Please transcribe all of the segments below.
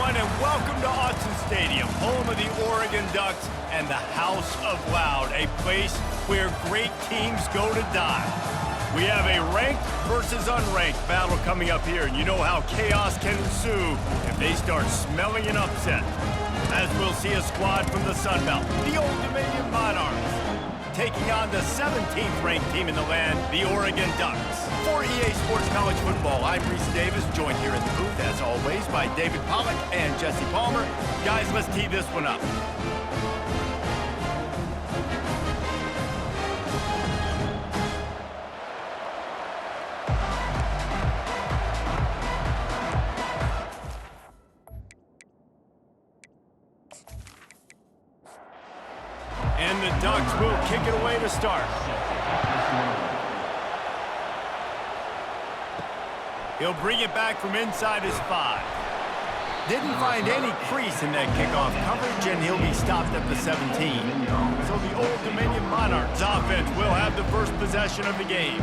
everyone, and welcome to Autzen Stadium, home of the Oregon Ducks and the House of Loud, a place where great teams go to die. We have a ranked versus unranked battle coming up here, and you know how chaos can ensue if they start smelling an upset. As we'll see a squad from the Sun Belt, the Old Dominion Monarchs, taking on the 17th ranked team in the land, the Oregon Ducks. For EA Sports College Football, I'm Reese Davis, joined here in the booth, as always, by David Pollack and Jesse Palmer. Guys, let's tee this one up. And the Ducks will kick it away to start. He'll bring it back from inside his 5. Didn't find any crease in that kickoff coverage, and he'll be stopped at the 17. So the Old Dominion Monarchs offense will have the first possession of the game.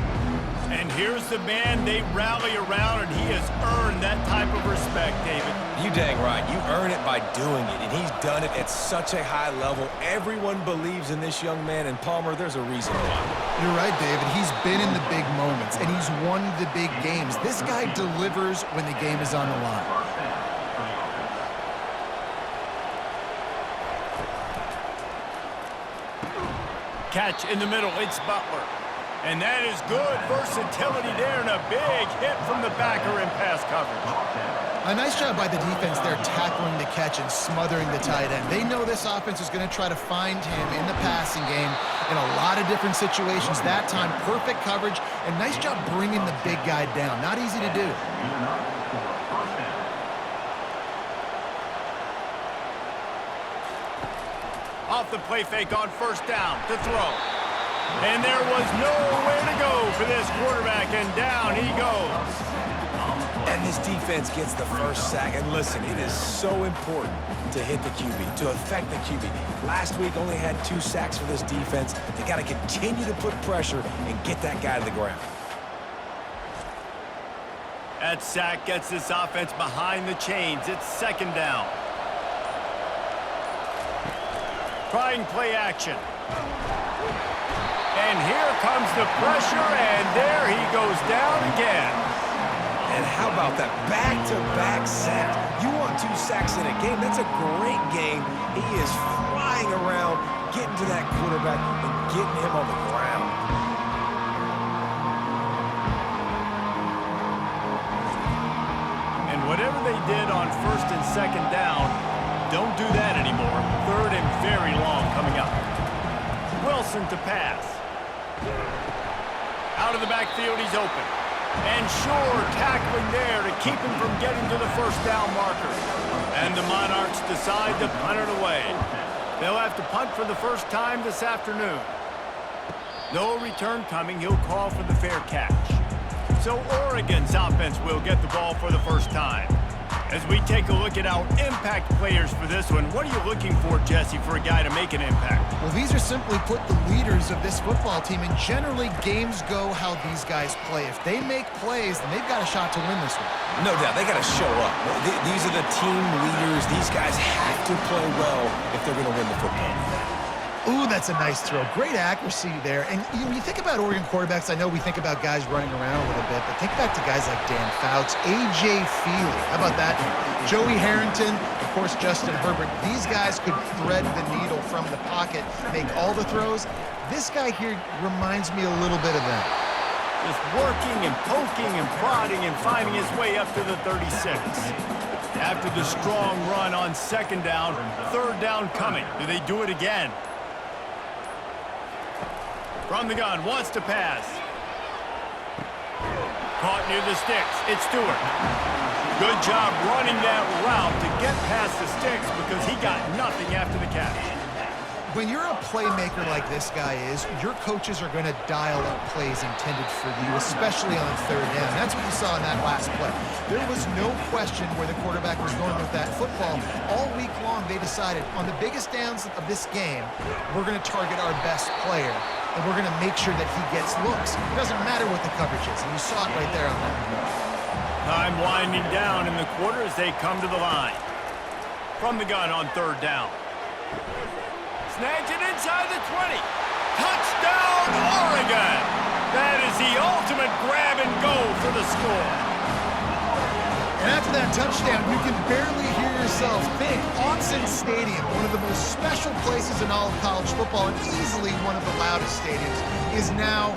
And here's the man they rally around, and he has earned that type of respect, David. You dang right. You earn it by doing it, and he's done it at such a high level. Everyone believes in this young man, and Palmer, there's a reason why. You're right, David. He's been in the big moments, and he's won the big games. This guy delivers when the game is on the line. Catch in the middle, it's Butler. And that is good versatility there, and a big hit from the backer in pass coverage. A nice job by the defense there, tackling the catch and smothering the tight end. They know this offense is going to try to find him in the passing game in a lot of different situations. That time, perfect coverage, and nice job bringing the big guy down. Not easy to do. Off the play fake on first down to throw. And there was nowhere to go for this quarterback, and down he goes. And this defense gets the first sack. And listen, it is so important to hit the QB, to affect the QB. Last week only had 2 sacks for this defense. They got to continue to put pressure and get that guy to the ground. That sack gets this offense behind the chains. It's second down. Trying play action. And here comes the pressure, and there he goes down again. And how about that back-to-back sacks? You want 2 sacks in a game, that's a great game. He is flying around, getting to that quarterback and getting him on the ground. And whatever they did on first and second down, don't do that anymore. Third and very long coming up. Wilson to pass. Out of the backfield, he's open. And sure, tackling there to keep him from getting to the first down marker. And the Monarchs decide to punt it away. They'll have to punt for the first time this afternoon. No return coming. He'll call for the fair catch. So Oregon's offense will get the ball for the first time. As we take a look at our impact players for this one, what are you looking for, Jesse, for a guy to make an impact? Well, these are simply put the leaders of this football team, and generally games go how these guys play. If they make plays, then they've got a shot to win this one. No doubt, they got to show up. These are the team leaders. These guys have to play well if they're going to win the football. Ooh, that's a nice throw. Great accuracy there. And when you think about Oregon quarterbacks, I know we think about guys running around a little bit, but think back to guys like Dan Fouts, A.J. Feely. How about that? Joey Harrington, of course, Justin Herbert. These guys could thread the needle from the pocket, make all the throws. This guy here reminds me a little bit of that. Just working and poking and prodding and finding his way up to the 36. After the strong run on second down, third down coming. Do they do it again? From the gun, wants to pass. Caught near the sticks. It's Stewart. Good job running that route to get past the sticks because he got nothing after the catch. When you're a playmaker like this guy is, your coaches are going to dial up plays intended for you, especially on third down. That's what you saw in that last play. There was no question where the quarterback was going with that football. All week long, they decided on the biggest downs of this game, we're going to target our best player, and we're going to make sure that he gets looks. It doesn't matter what the coverage is, and you saw it right there on that. Time winding down in the quarter as they come to the line. from the gun on third down. Snags it inside the 20. Touchdown, Oregon! That is the ultimate grab and go for the score. And after that touchdown, you can barely hear yourself think. Autzen Stadium, one of the most special places in all of college football and easily one of the loudest stadiums, is now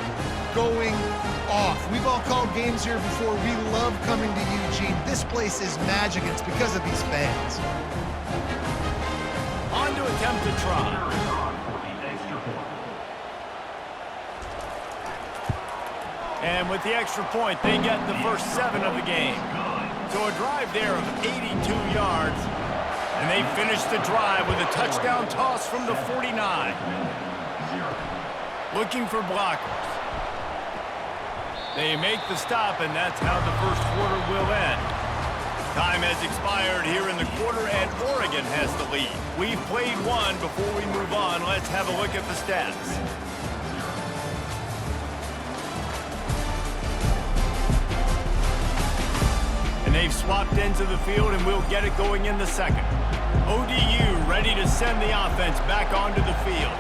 going off. We've all called games here before. We love coming to Eugene. This place is magic, and it's because of these fans. On to attempt to try. And with the extra point, they get the first 7 of the game. So a drive there of 82 yards. And they finish the drive with a touchdown toss from the 49. Looking for blockers. They make the stop, and that's how the first quarter will end. Time has expired here in the quarter, and Oregon has the lead. We've played one. Before we move on, let's have a look at the stats. And they've swapped into the field, and we'll get it going in the second. ODU ready to send the offense back onto the field.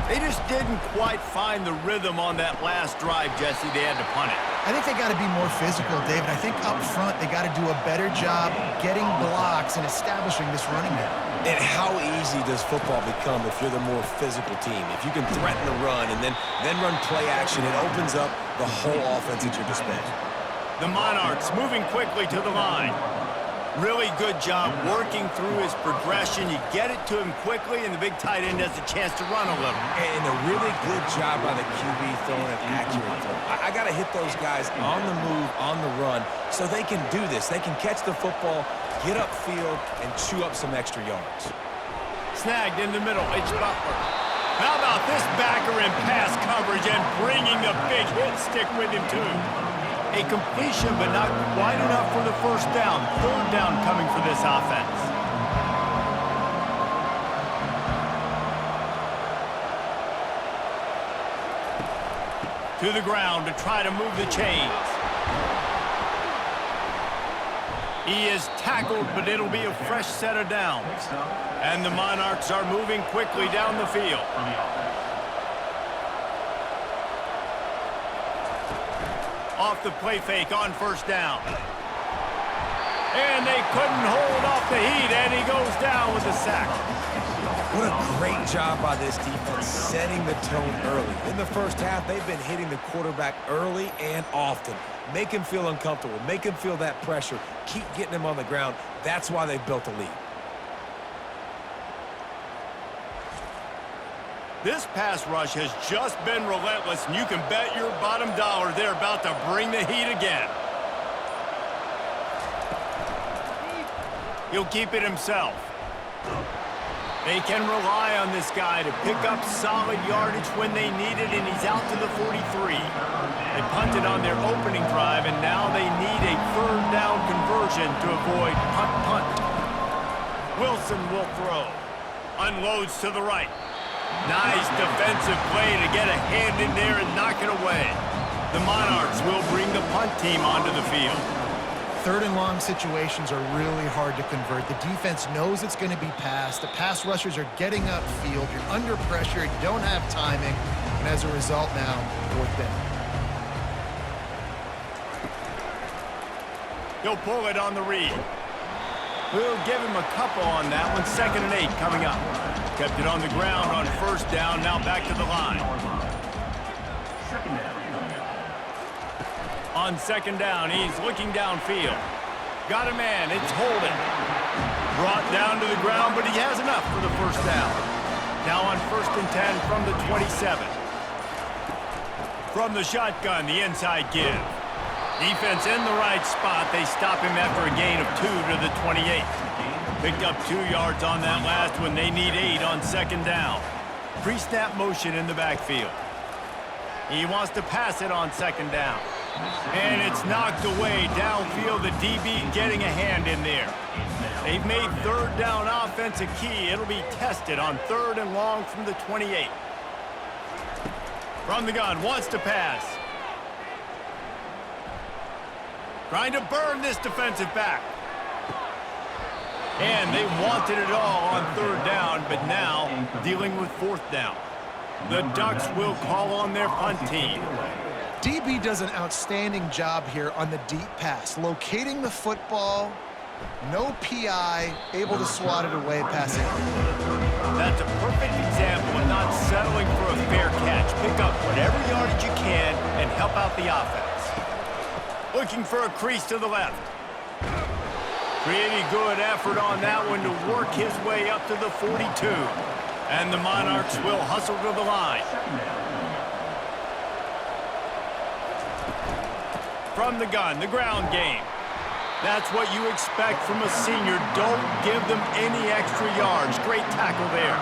They just didn't quite find the rhythm on that last drive, Jesse. They had to punt it. I think they got to be more physical, David. I think up front they got to do a better job getting blocks and establishing this running game. And how easy does football become if you're the more physical team? If you can threaten the run and then run play action, it opens up the whole offense at your disposal. The Monarchs moving quickly to the line. Really good job working through his progression. You get it to him quickly, and the big tight end has a chance to run a little. And a really good job by the QB throwing an accurate throw. I got to hit those guys on the move, on the run, so they can do this. They can catch the football, get upfield, and chew up some extra yards. Snagged in the middle. It's Butler. How about this backer in pass coverage and bringing the big hit stick with him, too? A completion, but not quite enough for the first down. Third down coming for this offense. To the ground to try to move the chains. He is tackled, but it'll be a fresh set of downs. And the Monarchs are moving quickly down the field. Off the play fake on first down. And they couldn't hold off the heat, and he goes down with the sack. What a great job by this defense setting the tone early. In the first half, they've been hitting the quarterback early and often. Make him feel uncomfortable. Make him feel that pressure. Keep getting him on the ground. That's why they've built a lead. This pass rush has just been relentless, and you can bet your bottom dollar they're about to bring the heat again. He'll keep it himself. They can rely on this guy to pick up solid yardage when they need it, and he's out to the 43. They punted on their opening drive, and now they need a third down conversion to avoid punt. Wilson will throw. Unloads to the right. Nice defensive play to get a hand in there and knock it away. The Monarchs will bring the punt team onto the field. Third and long situations are really hard to convert. The defense knows it's going to be passed. The pass rushers are getting upfield. You're under pressure. You don't have timing. And as a result now, fourth down. He'll pull it on the read. We'll give him a couple on that one. 2nd and 8 coming up. Kept it on the ground on first down. Now back to the line. On 2nd down, he's looking downfield. Got a man. It's Holden. Brought down to the ground, but he has enough for the first down. Now on 1st and 10 from the 27. From the shotgun, the inside give. Defense in the right spot. They stop him after a gain of 2 to the 28. Picked up 2 yards on that last one. They need 8 on 2nd down. Pre-snap motion in the backfield. He wants to pass it on 2nd down. And it's knocked away downfield. The DB getting a hand in there. They've made 3rd down offense a key. It'll be tested on 3rd and long from the 28. From the gun, wants to pass. Trying to burn this defensive back. And they wanted it all on third down, but now dealing with fourth down. The Ducks will call on their punt team. DB does an outstanding job here on the deep pass, locating the football, no PI, able to swat it away passing. That's a perfect example of not settling for a fair catch. Pick up whatever yardage you can and help out the offense. Looking for a crease to the left. Pretty good effort on that one to work his way up to the 42. And the Monarchs will hustle to the line. From the gun, the ground game. That's what you expect from a senior. Don't give them any extra yards. Great tackle there.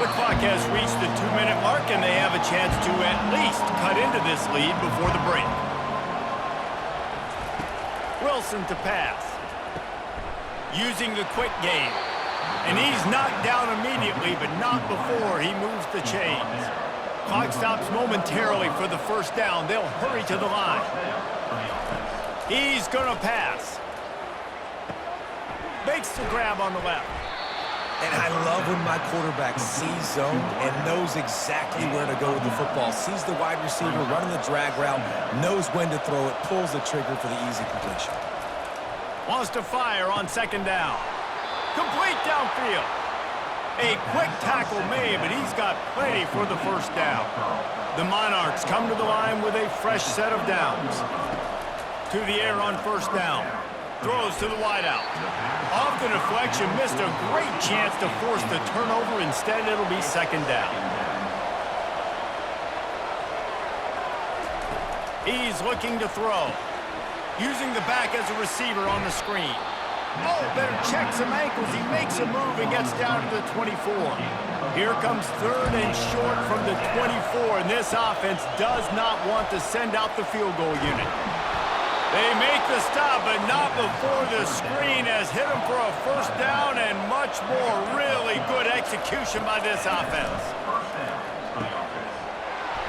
The clock has reached the 2-minute mark, and they have a chance to at least cut into this lead before the break. Wilson to pass. Using the quick game. And he's knocked down immediately, but not before he moves the chains. Clock stops momentarily for the first down. They'll hurry to the line. He's going to pass. Makes the grab on the left. And I love when my quarterback sees zone and knows exactly where to go with the football. Sees the wide receiver running the drag route, knows when to throw it, pulls the trigger for the easy completion. Wants to fire on second down. Complete downfield. A quick tackle made, but he's got plenty for the first down. The Monarchs come to the line with a fresh set of downs. To the air on first down. Throws to the wideout. Off the deflection, missed a great chance to force the turnover. Instead, it'll be second down. He's looking to throw. Using the back as a receiver on the screen. Oh, better check some ankles. He makes a move and gets down to the 24. Here comes third and short from the 24, and this offense does not want to send out the field goal unit. They make the stop, but not before the screen has hit him for a first down and much more. Really good execution by this offense.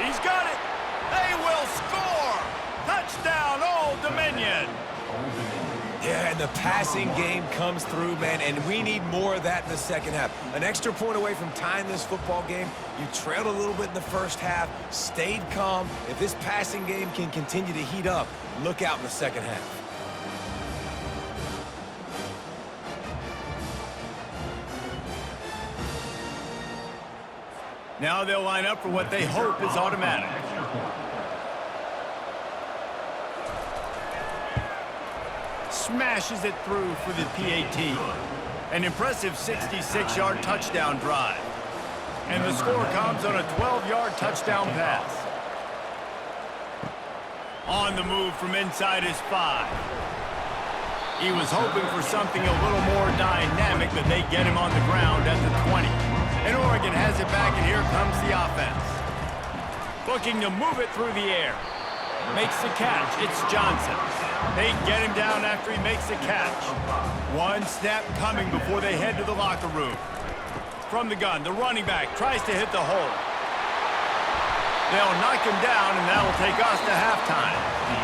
He's got it. They will score. Touchdown, Old Dominion. Yeah, and the passing game comes through, man, and we need more of that in the second half. An extra point away from tying this football game. You trailed a little bit in the first half, stayed calm. If this passing game can continue to heat up, look out in the second half. Now they'll line up for what they hope is automatic. Smashes it through for the PAT. An impressive 66-yard touchdown drive. And the score comes on a 12-yard touchdown pass. On the move from inside his 5. He was hoping for something a little more dynamic, but they get him on the ground at the 20. And Oregon has it back, and here comes the offense. Looking to move it through the air. Makes the catch. It's Johnson. They get him down after he makes the catch. One snap coming before they head to the locker room. From the gun, the running back tries to hit the hole. They'll knock him down, and that'll take us to halftime.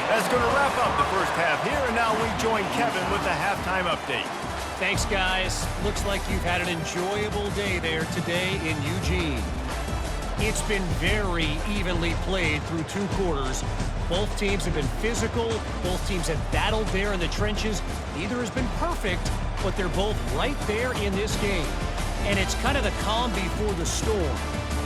That's going to wrap up the first half here, and now we join Kevin with the halftime update. Thanks, guys. Looks like you've had an enjoyable day there today in Eugene. It's been very evenly played through 2 quarters. Both teams have been physical. Both teams have battled there in the trenches. Neither has been perfect, but they're both right there in this game. And it's kind of the calm before the storm.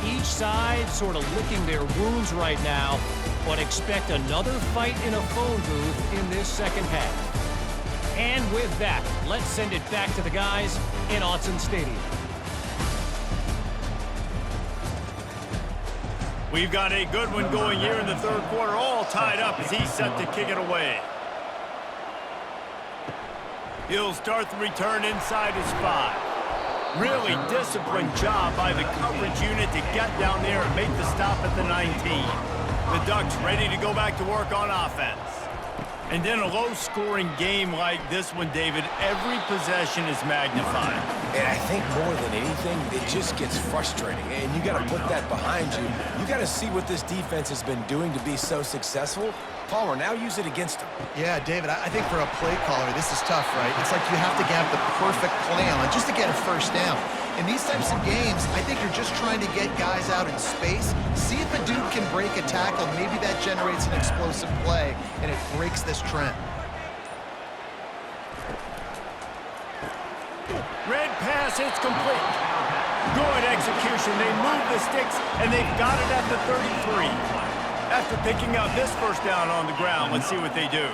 Each side sort of licking their wounds right now, but expect another fight in a phone booth in this second half. And with that, let's send it back to the guys in Autzen Stadium. We've got a good one going here in the third quarter, all tied up as he's set to kick it away. He'll start the return inside his 5. Really disciplined job by the coverage unit to get down there and make the stop at the 19. The Ducks ready to go back to work on offense. And in a low-scoring game like this one, David, every possession is magnified. And I think more than anything, it just gets frustrating. And you got to put that behind you. You got to see what this defense has been doing to be so successful. call or now use it against him. Yeah, David, I think for a play caller, this is tough, right? It's like you have to have the perfect play on just to get a first down. In these types of games, I think you're just trying to get guys out in space, see if a dude can break a tackle. Maybe that generates an explosive play, and it breaks this trend. Red pass, it's complete. Good execution. They move the sticks, and they've got it at the 33. After picking up this first down on the ground, let's see what they do.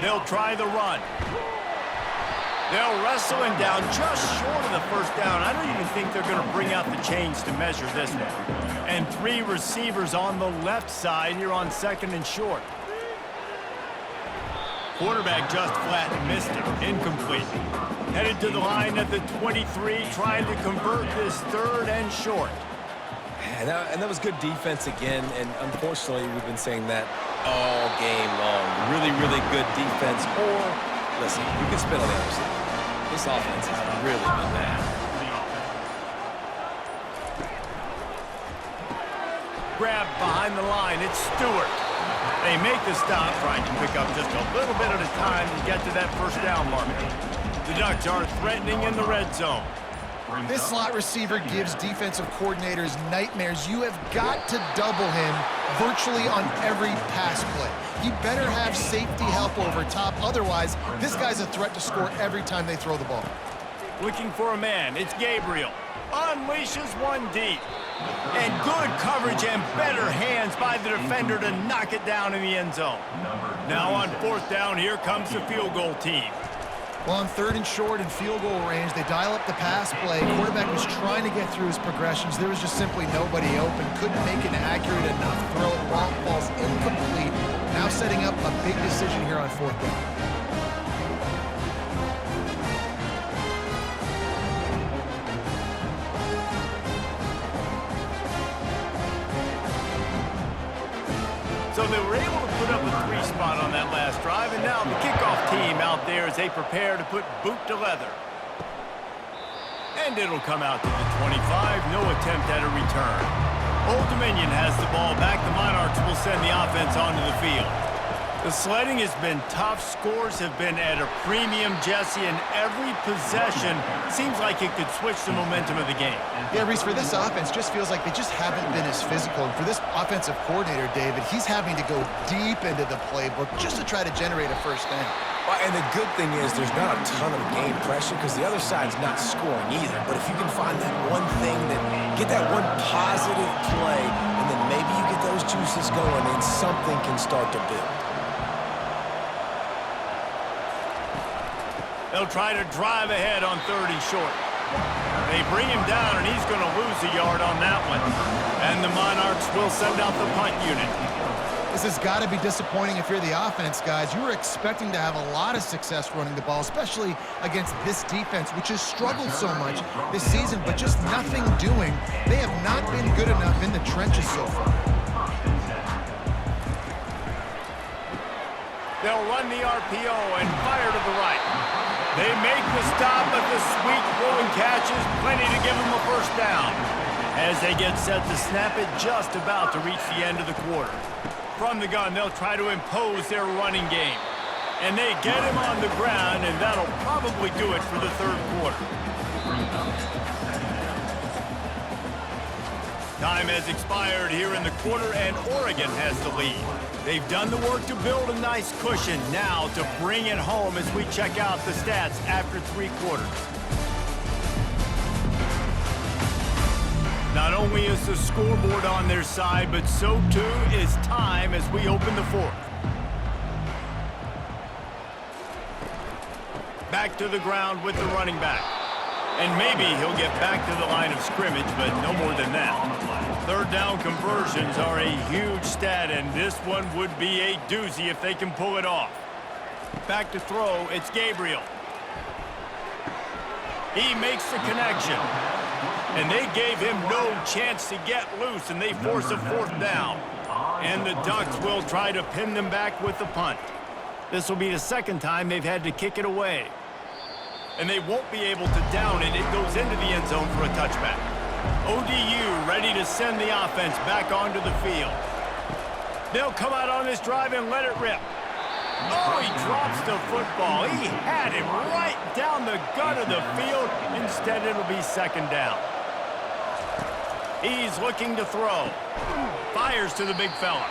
They'll try the run. They'll wrestle him down just short of the first down. I don't even think they're going to bring out the chains to measure this one. And 3 receivers on the left side here on 2nd and short. Quarterback just flat missed it. Incomplete. Headed to the line at the 23, trying to convert this 3rd and short. And that was good defense again, and unfortunately, we've been saying that all game long. Really, really good defense. Or, listen, you can spin on the other side. This offense has really been bad. Grabbed behind the line, it's Stewart. They make the stop, trying to pick up just a little bit at a time to get to that first down marker. The Ducks are threatening in the red zone. This slot receiver gives defensive coordinators nightmares. You have got to double him virtually on every pass play. He better have safety help over top. Otherwise, this guy's a threat to score every time they throw the ball. Looking for a man. It's Gabriel. Unleashes one deep. And good coverage and better hands by the defender to knock it down in the end zone. Now on 4th down, here comes the field goal team. Well, on 3rd and short and field goal range, they dial up the pass play. Quarterback was trying to get through his progressions. There was just simply nobody open. Couldn't make an accurate enough throw. Ball falls incomplete. Now setting up a big decision here on 4th down. So they were able to put up a 3 spot on that last drive, and now the kickoff team out there as they prepare to put boot to leather. And it'll come out to the 25, no attempt at a return. Old Dominion has the ball back. The Monarchs will send the offense onto the field. The sledding has been tough. Scores have been at a premium, Jesse, and every possession seems like it could switch the momentum of the game. Yeah, Reese, for this offense, just feels like they just haven't been as physical. And for this offensive coordinator, David, he's having to go deep into the playbook just to try to generate a first down. And the good thing is there's not a ton of game pressure because the other side's not scoring either. But if you can find that one thing, get that one positive play, and then maybe you get those juices going and something can start to build. They'll try to drive ahead on 3rd and short. They bring him down, and he's going to lose a yard on that one. And the Monarchs will send out the punt unit. This has got to be disappointing if you're the offense, guys. You were expecting to have a lot of success running the ball, especially against this defense, which has struggled so much this season, but just nothing doing. They have not been good enough in the trenches so far. They'll run the RPO and fire to the right. They make the stop, but the sweet throwing catch is plenty to give them a first down. As they get set to snap it, just about to reach the end of the quarter. From the gun, they'll try to impose their running game. And they get him on the ground, and that'll probably do it for the 3rd quarter. Time has expired here in the quarter, and Oregon has the lead. They've done the work to build a nice cushion. Now to bring it home as we check out the stats after 3 quarters. Not only is the scoreboard on their side, but so too is time as we open the 4th. Back to the ground with the running back. And maybe he'll get back to the line of scrimmage, but no more than that. 3rd down conversions are a huge stat, and this one would be a doozy if they can pull it off. Back to throw, it's Gabriel. He makes the connection. And they gave him no chance to get loose, and they force a 4th down. And the Ducks will try to pin them back with the punt. This will be the 2nd time they've had to kick it away. And they won't be able to down it. It goes into the end zone for a touchback. ODU ready to send the offense back onto the field. They'll come out on this drive and let it rip. Oh, he drops the football. He had him right down the gut of the field. Instead, it'll be second down. He's looking to throw. Fires to the big fella.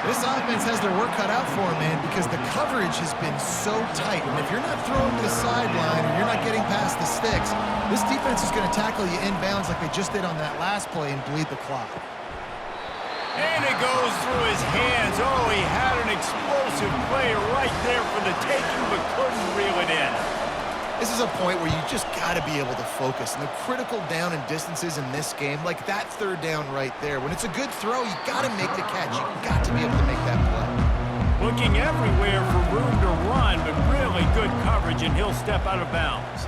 This offense has their work cut out for them, man, because the coverage has been so tight. And if you're not throwing to the sideline or you're not getting past the sticks, this defense is going to tackle you inbounds like they just did on that last play and bleed the clock. And it goes through his hands. Oh, he had an explosive play right there for the taking, but couldn't reel it in. This is a point where you just got to be able to focus. And the critical down and distances in this game, like that third down right there, when it's a good throw, you got to make the catch. You got to be able to make that play. Looking everywhere for room to run, but really good coverage, and he'll step out of bounds.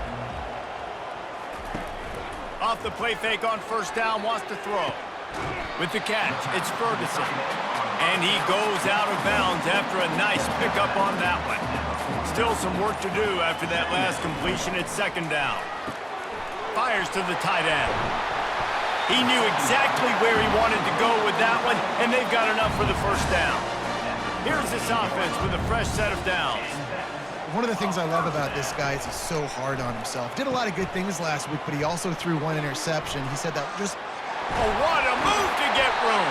Off the play fake on first down, wants to throw. With the catch, it's Ferguson. And he goes out of bounds after a nice pickup on that one. Still some work to do after that last completion. It's second down. Fires to the tight end. He knew exactly where he wanted to go with that one, and they've got enough for the first down. Here's this offense with a fresh set of downs. One of the things I love about this guy is he's so hard on himself. Did a lot of good things last week, but he also threw one interception. He said that just... Oh, what a move to get room.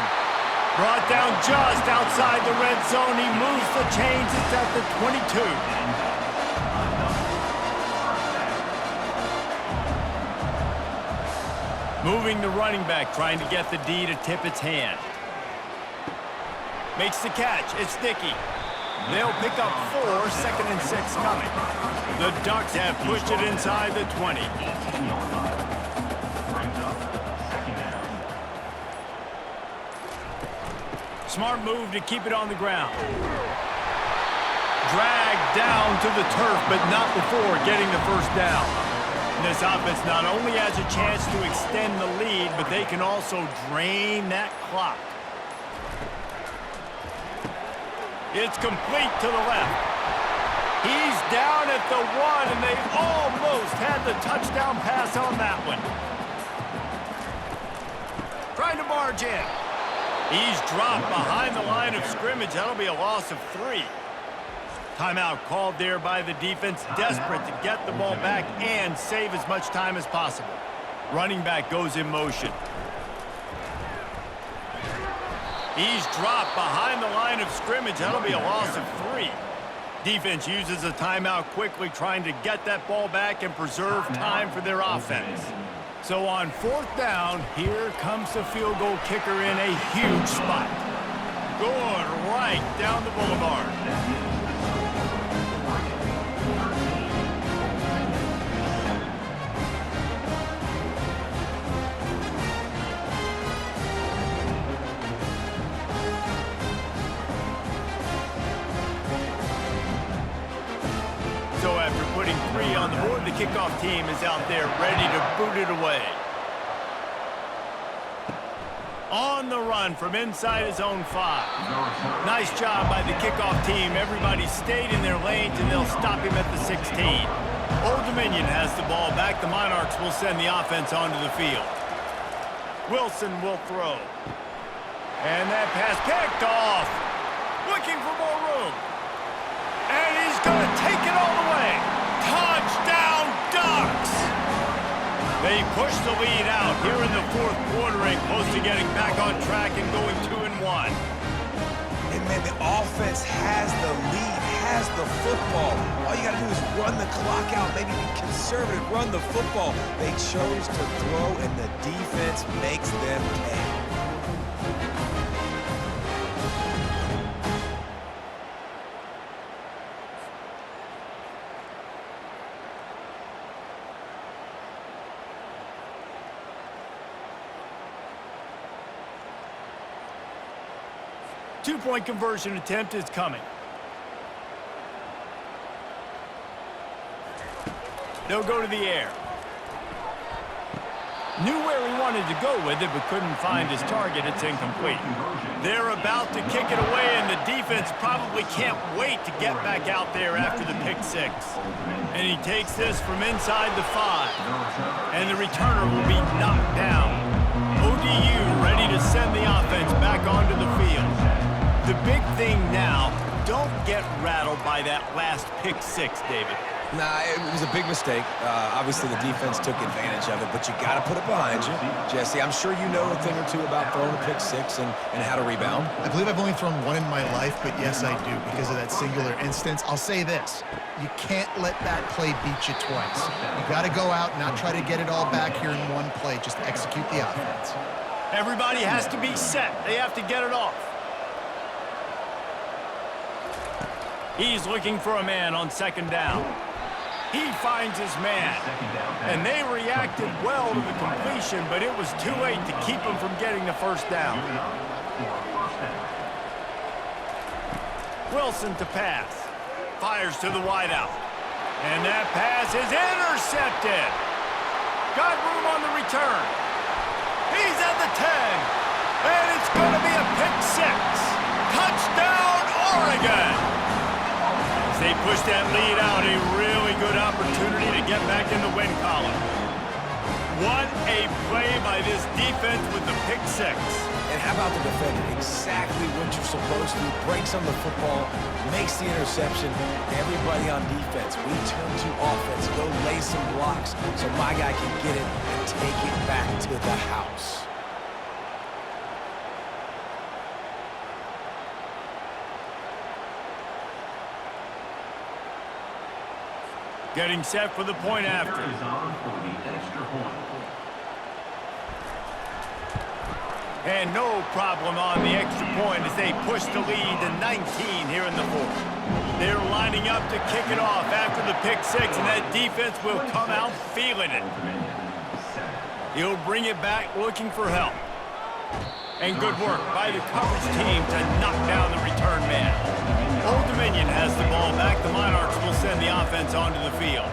Brought down just outside the red zone. He moves the chains. It's at the 22. Moving the running back, trying to get the D to tip its hand. Makes the catch. It's Dickey. They'll pick up 4, second and 6 coming. The Ducks have pushed it inside the 20. Smart move to keep it on the ground. Dragged down to the turf, but not before getting the first down. And this offense not only has a chance to extend the lead, but they can also drain that clock. It's complete to the left. He's down at the 1, and they almost had the touchdown pass on that one. Trying to barge in. He's dropped behind the line of scrimmage. That'll be a loss of 3. Timeout called there by the defense, desperate to get the ball back and save as much time as possible. Running back goes in motion. He's dropped behind the line of scrimmage. That'll be a loss of 3. Defense uses a timeout quickly, trying to get that ball back and preserve time for their offense. So on fourth down, here comes the field goal kicker in a huge spot. Going right down the boulevard. So after putting 3 on the board, the kickoff team is out there ready to boot it away. On the run from inside his own 5. Nice job by the kickoff team. Everybody stayed in their lanes, and they'll stop him at the 16. Old Dominion has the ball back. The Monarchs will send the offense onto the field. Wilson will throw. And that pass picked off. Looking for more room. And he's going to take it all the way. Touchdown, Ducks! They push the lead out here in the fourth quarter and close to getting back on track and going 2-1. And, man, the offense has the lead, has the football. All you got to do is run the clock out, maybe be conservative, run the football. They chose to throw, and the defense makes them pay. Two-point conversion attempt is coming. They'll go to the air. Knew where he wanted to go with it, but couldn't find his target. It's incomplete. They're about to kick it away, and the defense probably can't wait to get back out there after the pick 6. And he takes this from inside the 5. And the returner will be knocked down. ODU ready to send the offense back onto the field. The big thing now, don't get rattled by that last pick six, David. Nah, it was a big mistake. Obviously, the defense took advantage of it, but you got to put it behind you. Jesse, I'm sure you know a thing or two about throwing a pick six and how to rebound. I believe I've only thrown one in my life, but yes, I do, because of that singular instance. I'll say this. You can't let that play beat you twice. You got to go out and not try to get it all back here in one play. Just execute the offense. Everybody has to be set. They have to get it off. He's looking for a man on second down. He finds his man. And they reacted well to the completion, but it was too late to keep him from getting the first down. Wilson to pass. Fires to the wideout. And that pass is intercepted. Got room on the return. He's at the 10. And it's going to be a pick six. Touchdown, Oregon. As they push that lead out, a really good opportunity to get back in the win column. What a play by this defense with the pick six. And how about the defender? Exactly what you're supposed to. Breaks on the football, makes the interception. Everybody on defense, we turn to offense. Go lay some blocks so my guy can get it and take it back to the house. Getting set for the point after. And no problem on the extra point as they push the lead to 19 here in the fourth. They're lining up to kick it off after the pick six, and that defense will come out feeling it. He'll bring it back looking for help. And good work by the coverage team to knock down the return man. Old Dominion has the ball back. The Monarchs will send the offense onto the field.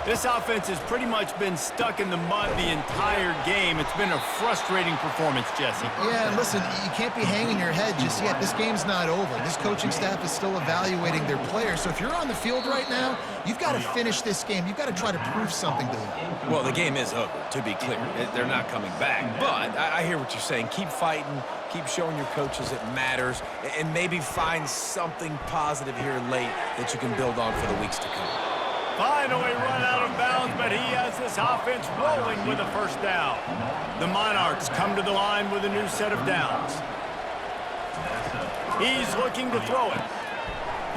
This offense has pretty much been stuck in the mud the entire game. It's been a frustrating performance, Jesse. Yeah, and listen, you can't be hanging your head just yet. This game's not over. This coaching staff is still evaluating their players. So if you're on the field right now, you've got to finish this game. You've got to try to prove something to them. Well, the game is over, to be clear. They're not coming back. But I hear what you're saying. Keep fighting. Keep showing your coaches it matters. And maybe find something positive here late that you can build on for the weeks to come. Finally run out of bounds, but he has this offense rolling with a first down. The Monarchs come to the line with a new set of downs. He's looking to throw it.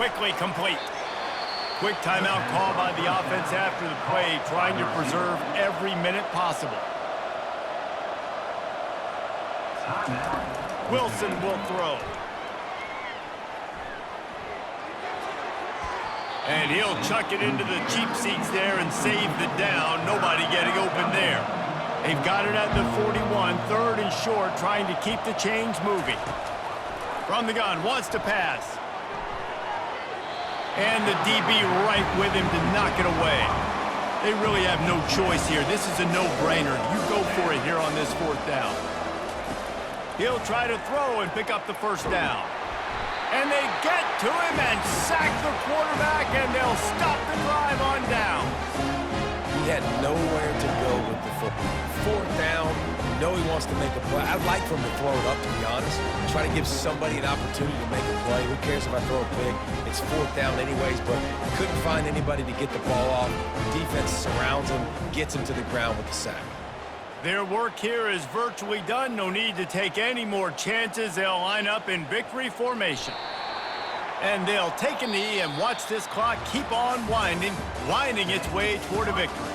Quickly complete. Quick timeout call by the offense after the play, trying to preserve every minute possible. Wilson will throw. And he'll chuck it into the cheap seats there and save the down. Nobody getting open there. They've got it at the 41, third and short, trying to keep the chains moving. From the gun, wants to pass. And the DB right with him to knock it away. They really have no choice here. This is a no-brainer. You go for it here on this fourth down. He'll try to throw and pick up the first down. And they get to him and sack the quarterback, and they'll stop the drive on down. He had nowhere to go with the football. Fourth down, you know he wants to make a play. I'd like for him to throw it up, to be honest. Try to give somebody an opportunity to make a play. Who cares if I throw a pick? It's fourth down anyways, but couldn't find anybody to get the ball off. The defense surrounds him, gets him to the ground with the sack. Their work here is virtually done. No need to take any more chances. They'll line up in victory formation. And they'll take a knee and watch this clock keep on winding its way toward a victory.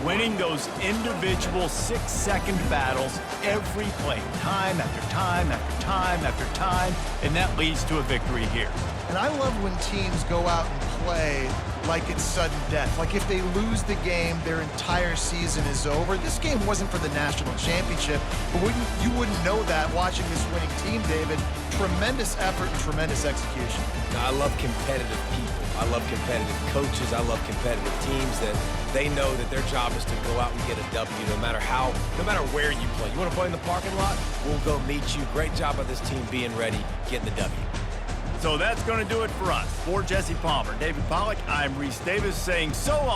Winning those individual 6-second battles every play, time after time after time after time, and that leads to a victory here. And I love when teams go out and play like it's sudden death. Like if they lose the game, their entire season is over. This game wasn't for the national championship, but you wouldn't know that watching this winning team, David. Tremendous effort and tremendous execution. I love competitive people. I love competitive coaches. I love competitive teams that they know that their job is to go out and get a W no matter where you play. You want to play in the parking lot? We'll go meet you. Great job by this team being ready, getting the W. So that's going to do it for us. For Jesse Palmer, David Pollack, I'm Reese Davis saying so long.